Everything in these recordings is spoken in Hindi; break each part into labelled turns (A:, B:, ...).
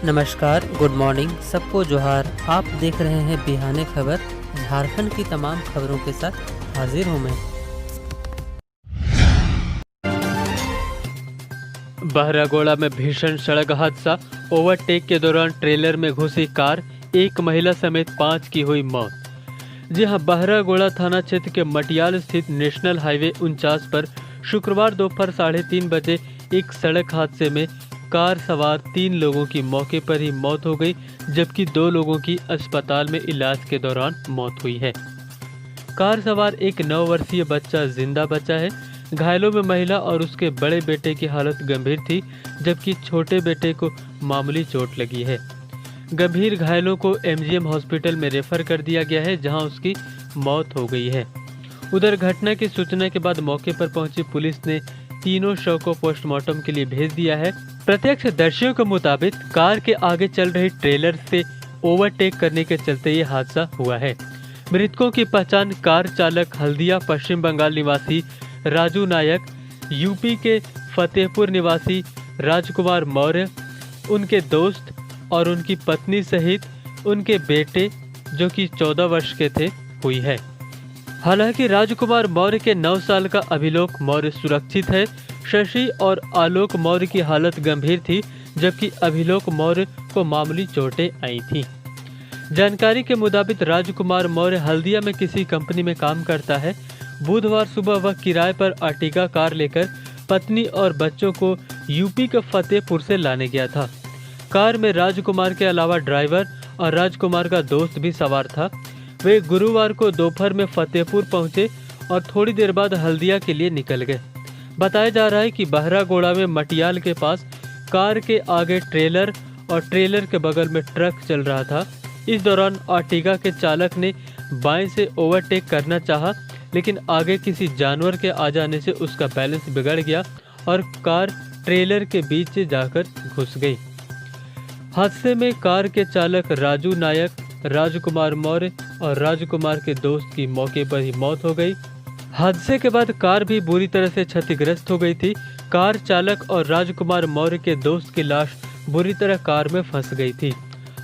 A: नमस्कार, गुड मॉर्निंग, सबको जोहार। आप देख रहे हैं बिहाने खबर। झारखंड की तमाम खबरों के साथ हाजिर हूँ मैं।
B: बहरागोड़ा में भीषण सड़क हादसा। ओवरटेक के दौरान ट्रेलर में घुसी कार, एक महिला समेत 5 की हुई मौत। जी हां, बहरागोड़ा थाना क्षेत्र के मटियाल स्थित नेशनल हाईवे 49 पर शुक्रवार दोपहर 3:30 बजे एक सड़क हादसे में कार सवार 3 लोगों की मौके पर ही मौत हो गई, जबकि 2 लोगों की अस्पताल में इलाज के दौरान मौत हुई है। कार सवार एक 9 वर्षीय बच्चा जिंदा बचा है। घायलों में महिला और उसके बड़े बेटे की हालत गंभीर थी, जबकि छोटे बेटे को मामूली चोट लगी है। गंभीर घायलों को एमजीएम हॉस्पिटल में रेफर कर दिया गया है, जहां उसकी मौत हो गई है। उधर घटना की सूचना के बाद मौके पर पहुंची पुलिस ने तीनों शव को पोस्टमार्टम के लिए भेज दिया है। प्रत्यक्षदर्शियों के मुताबिक कार के आगे चल रही ट्रेलर से ओवरटेक करने के चलते ये हादसा हुआ है। मृतकों की पहचान कार चालक हल्दिया पश्चिम बंगाल निवासी राजू नायक, यूपी के फतेहपुर निवासी राजकुमार मौर्य, उनके दोस्त और उनकी पत्नी सहित उनके बेटे जो कि 14 वर्ष के थे हुई है। हालांकि राजकुमार मौर्य के 9 साल का अभिलोक मौर्य सुरक्षित है। शशि और आलोक मौर्य की हालत गंभीर थी, जबकि अभिलोक मौर्य को मामूली चोटें आई थीं। जानकारी के मुताबिक राजकुमार मौर्य हल्दिया में किसी कंपनी में काम करता है। बुधवार सुबह वह किराए पर अर्टिगा कार लेकर पत्नी और बच्चों को यूपी के फतेहपुर से लाने गया था। कार में राजकुमार के अलावा ड्राइवर और राजकुमार का दोस्त भी सवार था। वे गुरुवार को दोपहर में फतेहपुर पहुंचे और थोड़ी देर बाद हल्दिया के लिए निकल गए। बताया जा रहा है कि बहरागोड़ा में मटियाल के पास कार के आगे ट्रेलर और ट्रेलर के बगल में ट्रक चल रहा था। इस दौरान अर्टिगा के चालक ने बाएं से ओवरटेक करना चाहा, लेकिन आगे किसी जानवर के आ जाने से उसका बैलेंस बिगड़ गया और कार ट्रेलर के बीच से जाकर घुस गई। हादसे में कार के चालक राजू नायक, राजकुमार मौर्य और राजकुमार के दोस्त की मौके पर ही मौत हो गई। हादसे के बाद कार भी बुरी तरह से क्षतिग्रस्त हो गई थी। कार चालक और राजकुमार मौर्य के दोस्त की लाश बुरी तरह कार में फंस गई थी।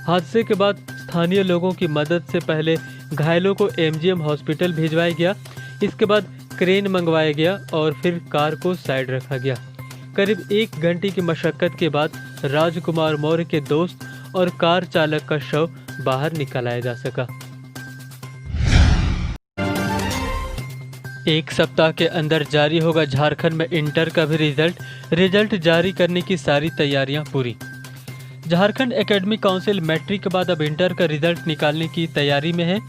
B: हादसे के बाद स्थानीय लोगों की मदद से पहले घायलों को एमजीएम हॉस्पिटल भिजवाया गया। इसके बाद क्रेन मंगवाया गया और फिर कार को साइड रखा गया। करीब 1 घंटे की मशक्कत के बाद राजकुमार मौर्य के दोस्त और कार चालक का शव बाहर निकाला जा सका। एक सप्ताह के अंदर जारी होगा झारखंड में इंटर का भी रिजल्ट जारी करने की सारी तैयारियां पूरी। झारखंड एकेडमिक काउंसिल मैट्रिक के बाद अब इंटर का रिजल्ट निकालने की तैयारी में है।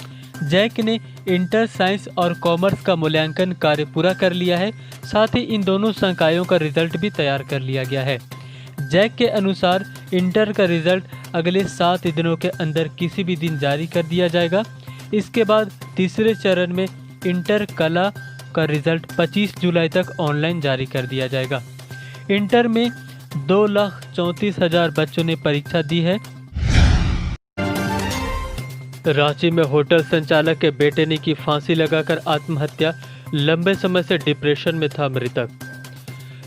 B: जैक ने इंटर साइंस और कॉमर्स का मूल्यांकन कार्य पूरा कर लिया है। साथ ही इन दोनों संकायों का रिजल्ट भी तैयार कर लिया गया है। जैक के अनुसार इंटर का रिजल्ट अगले 7 दिनों के अंदर किसी भी दिन जारी कर दिया जाएगा। इसके बाद तीसरे चरण में इंटर कला का रिजल्ट 25 जुलाई तक ऑनलाइन जारी कर दिया जाएगा। इंटर में 2,34,000 बच्चों ने परीक्षा दी है। रांची में होटल संचालक के बेटे ने की फांसी लगाकर आत्महत्या, लंबे समय से डिप्रेशन में था मृतक।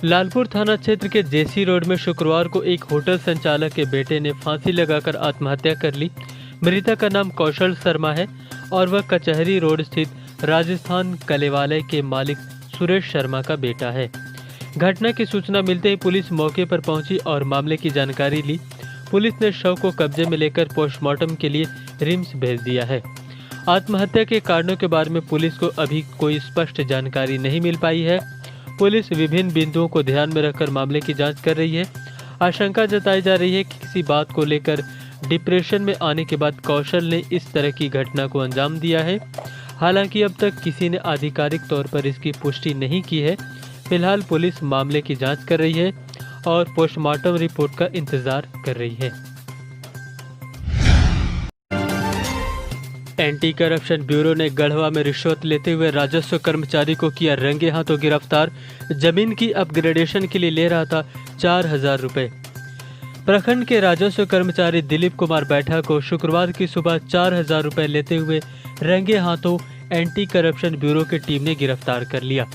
B: लालपुर थाना क्षेत्र के जेसी रोड में शुक्रवार को एक होटल संचालक के बेटे ने फांसी लगाकर आत्महत्या कर ली। मृतक का नाम कौशल शर्मा है और वह कचहरी रोड स्थित राजस्थान कलेवालय के मालिक सुरेश शर्मा का बेटा है। घटना की सूचना मिलते ही पुलिस मौके पर पहुंची और मामले की जानकारी ली। पुलिस ने शव को कब्जे में लेकर पोस्टमार्टम के लिए रिम्स भेज दिया है। आत्महत्या के कारणों के बारे में पुलिस को अभी कोई स्पष्ट जानकारी नहीं मिल पाई है। पुलिस विभिन्न बिंदुओं को ध्यान में रखकर मामले की जांच कर रही है। आशंका जताई जा रही है कि किसी बात को लेकर डिप्रेशन में आने के बाद कौशल ने इस तरह की घटना को अंजाम दिया है। हालांकि अब तक किसी ने आधिकारिक तौर पर इसकी पुष्टि नहीं की है। फिलहाल पुलिस मामले की जांच कर रही है और पोस्टमार्टम रिपोर्ट का इंतजार कर रही है। एंटी करप्शन ब्यूरो ने गढ़वा में रिश्वत लेते हुए राजस्व कर्मचारी को किया रंगे हाथों गिरफ्तार। जमीन की अपग्रेडेशन के लिए ले रहा था 4,000 रुपए। प्रखंड के राजस्व कर्मचारी दिलीप कुमार बैठा को शुक्रवार की सुबह 4,000 रुपए लेते हुए रंगे हाथों एंटी करप्शन ब्यूरो की टीम ने गिरफ्तार कर लिया।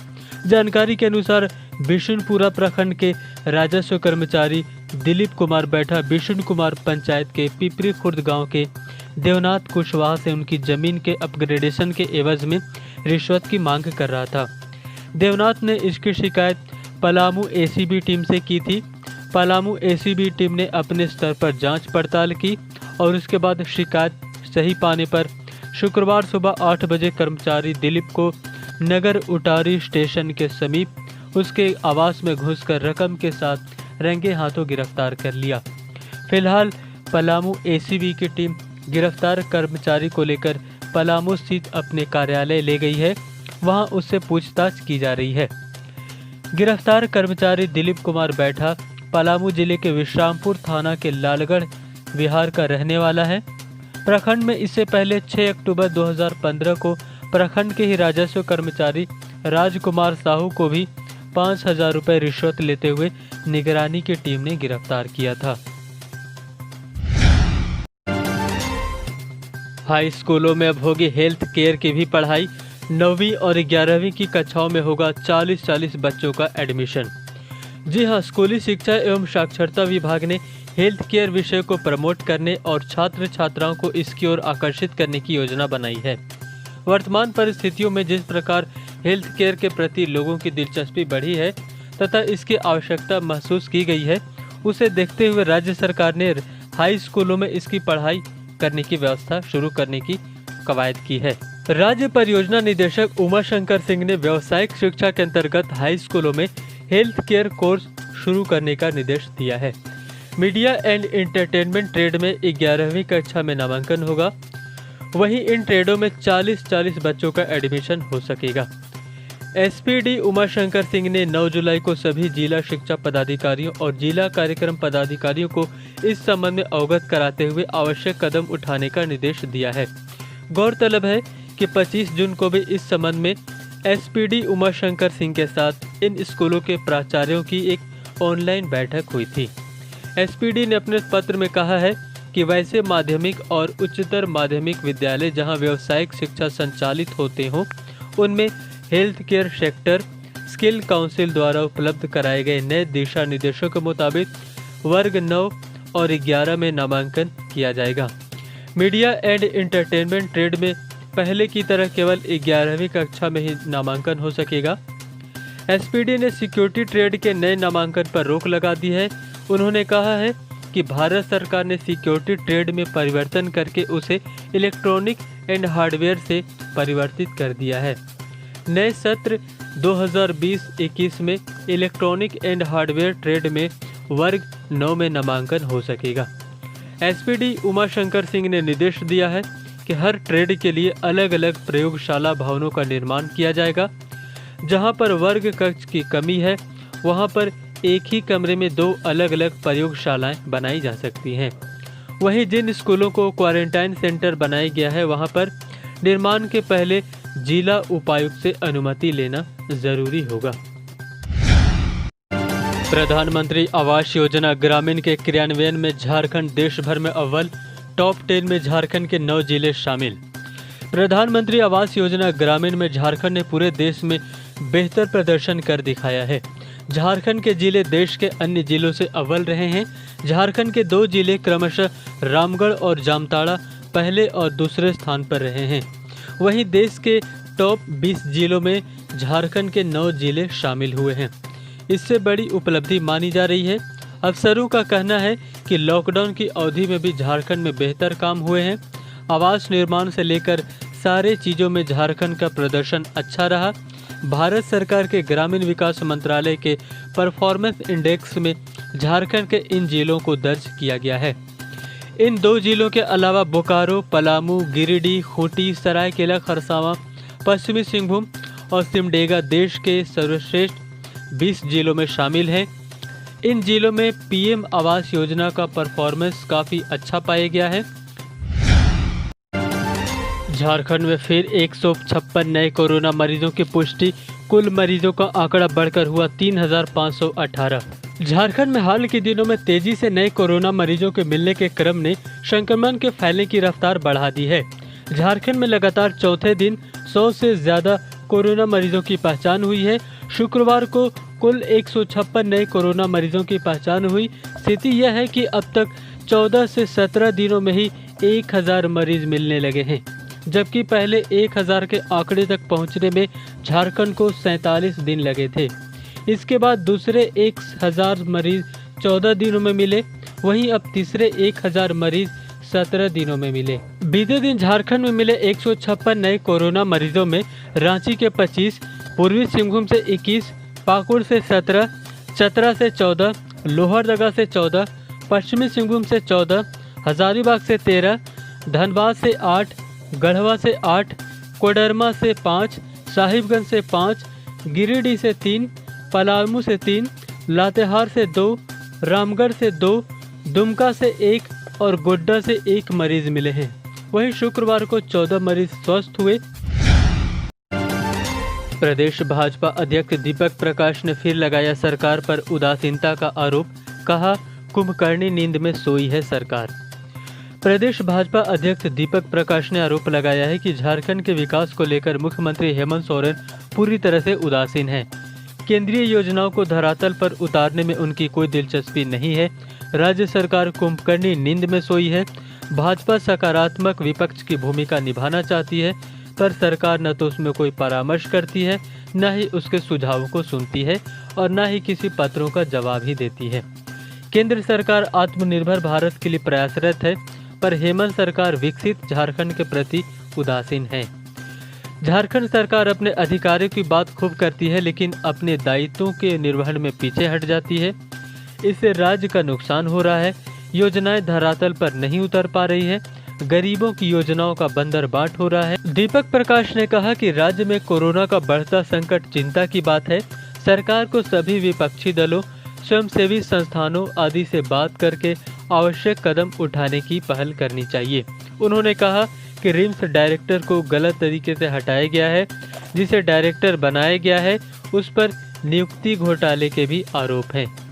B: जानकारी के अनुसार बिशुनपुरा प्रखंड के राजस्व कर्मचारी दिलीप कुमार बैठा विष्णु कुमार पंचायत के पिपरी खुर्द गांव के देवनाथ कुशवाहा से उनकी जमीन के अपग्रेडेशन के एवज में रिश्वत की मांग कर रहा था। देवनाथ ने इसकी शिकायत पलामू एसीबी टीम से की थी। पलामू एसीबी टीम ने अपने स्तर पर जांच पड़ताल की और उसके बाद शिकायत सही पाने पर शुक्रवार सुबह 8 बजे कर्मचारी दिलीप को नगर उटारी स्टेशन के समीप उसके आवास में घुसकर रकम के साथ रंगे हाथों गिरफ्तार कर लिया। फिलहाल पलामू एसीबी की टीम गिरफ्तार कर्मचारी को लेकर पलामू स्थित अपने कार्यालय ले गई है। वहां उससे पूछताछ की जा रही है। गिरफ्तार कर्मचारी दिलीप कुमार बैठा पलामू जिले के विश्रामपुर थाना के लालगढ़ विहार का रहने वाला है। प्रखंड में इससे पहले 6 अक्टूबर 2015 को प्रखंड के ही राजस्व कर्मचारी राजकुमार साहू को भी 5,000 रुपये रिश्वत लेते हुए निगरानी की टीम ने गिरफ्तार किया था। हाई स्कूलों में अब होगी हेल्थ केयर की भी पढ़ाई। 9वीं और 11वीं की कक्षाओं में होगा 40-40 बच्चों का एडमिशन। जी हां, स्कूली शिक्षा एवं साक्षरता विभाग ने हेल्थ केयर विषय को प्रमोट करने और छात्र छात्राओं को इसकी ओर आकर्षित करने की योजना बनाई है। वर्तमान परिस्थितियों में जिस प्रकार हेल्थ केयर के प्रति लोगों की दिलचस्पी बढ़ी है तथा इसकी आवश्यकता महसूस की गई है, उसे देखते हुए राज्य सरकार ने हाई स्कूलों में इसकी पढ़ाई करने की व्यवस्था शुरू करने की कवायद की है। राज्य परियोजना निदेशक उमा शंकर सिंह ने व्यावसायिक शिक्षा के अंतर्गत हाई स्कूलों में हेल्थ केयर कोर्स शुरू करने का निर्देश दिया है। मीडिया एंड एंटरटेनमेंट ट्रेड में 11वीं कक्षा में नामांकन होगा। वहीं इन ट्रेडों में 40-40 बच्चों का एडमिशन हो सकेगा। एसपीडी उमा शंकर सिंह ने 9 जुलाई को सभी जिला शिक्षा पदाधिकारियों और जिला कार्यक्रम पदाधिकारियों को इस संबंध में अवगत कराते हुए आवश्यक कदम उठाने का निर्देश दिया है। गौरतलब है कि 25 जून को भी इस संबंध में एसपीडी उमा शंकर सिंह के साथ इन स्कूलों के प्राचार्यों की एक ऑनलाइन बैठक हुई थी। एसपीडी ने अपने पत्र में कहा है कि वैसे माध्यमिक और उच्चतर माध्यमिक विद्यालय जहां व्यावसायिक शिक्षा संचालित होते हों, उनमें health care sector skill council द्वारा उपलब्ध कराए गए नए दिशा निर्देशों के मुताबिक वर्ग 9 और 11 में नामांकन किया जाएगा। मीडिया एंड एंटरटेनमेंट ट्रेड में पहले की तरह केवल 11वीं कक्षा में ही नामांकन हो सकेगा। एसपीडी ने सिक्योरिटी ट्रेड के नए नामांकन पर रोक लगा दी है। उन्होंने कहा है कि भारत सरकार ने सिक्योरिटी ट्रेड में परिवर्तन करके उसे इलेक्ट्रॉनिक एंड हार्डवेयर से परिवर्तित कर दिया है। नए सत्र 2020-21 में इलेक्ट्रॉनिक एंड हार्डवेयर ट्रेड में वर्ग 9 में नामांकन हो सकेगा। एसपीडी उमा शंकर सिंह ने निर्देश दिया है कि हर ट्रेड के लिए अलग अलग प्रयोगशाला भवनों का निर्माण किया जाएगा। जहां पर वर्ग कक्ष की कमी है, वहां पर एक ही कमरे में 2 अलग अलग प्रयोगशालाएं बनाई जा सकती हैं। वहीं जिन स्कूलों को क्वारंटाइन सेंटर बनाया गया है, वहां पर निर्माण के पहले जिला उपायुक्त से अनुमति लेना जरूरी होगा। प्रधानमंत्री आवास योजना ग्रामीण के क्रियान्वयन में झारखंड देश भर में अव्वल, टॉप 10 में झारखंड के 9 जिले शामिल। प्रधानमंत्री आवास योजना ग्रामीण में झारखंड ने पूरे देश में बेहतर प्रदर्शन कर दिखाया है। झारखंड के जिले देश के अन्य जिलों से अव्वल रहे हैं। झारखंड के 2 जिले क्रमशः रामगढ़ और जामताड़ा पहले और दूसरे स्थान पर रहे हैं। वहीं देश के टॉप 20 जिलों में झारखंड के 9 जिले शामिल हुए हैं। इससे बड़ी उपलब्धि मानी जा रही है। अफसरों का कहना है कि लॉकडाउन की अवधि में भी झारखंड में बेहतर काम हुए हैं। आवास निर्माण से लेकर सारे चीज़ों में झारखंड का प्रदर्शन अच्छा रहा। भारत सरकार के ग्रामीण विकास मंत्रालय के परफॉर्मेंस इंडेक्स में झारखंड के इन जिलों को दर्ज किया गया है। इन 2 जिलों के अलावा बोकारो, पलामू, गिरिडीह, खूंटी, सरायकेला खरसावां, पश्चिमी सिंहभूम और सिमडेगा देश के सर्वश्रेष्ठ 20 जिलों में शामिल हैं। इन जिलों में पीएम आवास योजना का परफॉर्मेंस काफ़ी अच्छा पाया गया है। झारखंड में फिर 156 नए कोरोना मरीजों की पुष्टि, कुल मरीजों का आंकड़ा बढ़कर हुआ 3,518। झारखंड में हाल के दिनों में तेजी से नए कोरोना मरीजों के मिलने के क्रम ने संक्रमण के फैलने की रफ्तार बढ़ा दी है। झारखंड में लगातार चौथे दिन 100 से ज्यादा कोरोना मरीजों की पहचान हुई है। शुक्रवार को कुल 156 नए कोरोना मरीजों की पहचान हुई। स्थिति यह है कि अब तक 14 से 17 दिनों में ही 1000 मरीज मिलने लगे हैं, जबकि पहले 1000 के आंकड़े तक पहुंचने में झारखंड को 47 दिन लगे थे। इसके बाद दूसरे 1000 मरीज 14 दिनों में मिले, वहीं अब तीसरे 1000 मरीज 17 दिनों में मिले। बीते दिन झारखंड में मिले 156 नए कोरोना मरीजों में रांची के 25, पूर्वी सिंहभूम से 21, पाकुड़ से 17, चतरा से 14, लोहरदगा से 14, पश्चिमी सिंहभूम से 14, हजारीबाग से 13, धनबाद से 8, गढ़वा से 8, कोडरमा से 5, साहिबगंज से 5, गिरिडीह से 3, पलामू से 3, लातेहार से 2, रामगढ़ से 2, दुमका से 1 और गोड्डा से 1 मरीज मिले हैं। वहीं शुक्रवार को 14 मरीज स्वस्थ हुए। प्रदेश भाजपा अध्यक्ष दीपक प्रकाश ने फिर लगाया सरकार पर उदासीनता का आरोप, कहा कुंभकर्णी नींद में सोई है सरकार। प्रदेश भाजपा अध्यक्ष दीपक प्रकाश ने आरोप लगाया है कि झारखंड के विकास को लेकर मुख्यमंत्री हेमंत सोरेन पूरी तरह से उदासीन हैं। केंद्रीय योजनाओं को धरातल पर उतारने में उनकी कोई दिलचस्पी नहीं है। राज्य सरकार कुंभकर्णी नींद में सोई है। भाजपा सकारात्मक विपक्ष की भूमिका निभाना चाहती है, पर सरकार न तो उसमें कोई परामर्श करती है, न ही उसके सुझावों को सुनती है और न ही किसी पत्रों का जवाब ही देती है। केंद्र सरकार आत्मनिर्भर भारत के लिए प्रयासरत है, पर हेमंत सरकार विकसित झारखंड के प्रति उदासीन है। झारखंड सरकार अपने अधिकारियों की बात खूब करती है, लेकिन अपने दायित्वों के निर्वहन में पीछे हट जाती है। इससे राज्य का नुकसान हो रहा है। योजनाएं धरातल पर नहीं उतर पा रही है। गरीबों की योजनाओं का बंदरबाट हो रहा है। दीपक प्रकाश ने कहा कि राज्य में कोरोना का बढ़ता संकट चिंता की बात है। सरकार को सभी विपक्षी दलों, स्वयंसेवी संस्थानों आदि से बात करके आवश्यक कदम उठाने की पहल करनी चाहिए। उन्होंने कहा कि रिम्स डायरेक्टर को गलत तरीके से हटाया गया है। जिसे डायरेक्टर बनाया गया है उस पर नियुक्ति घोटाले के भी आरोप हैं।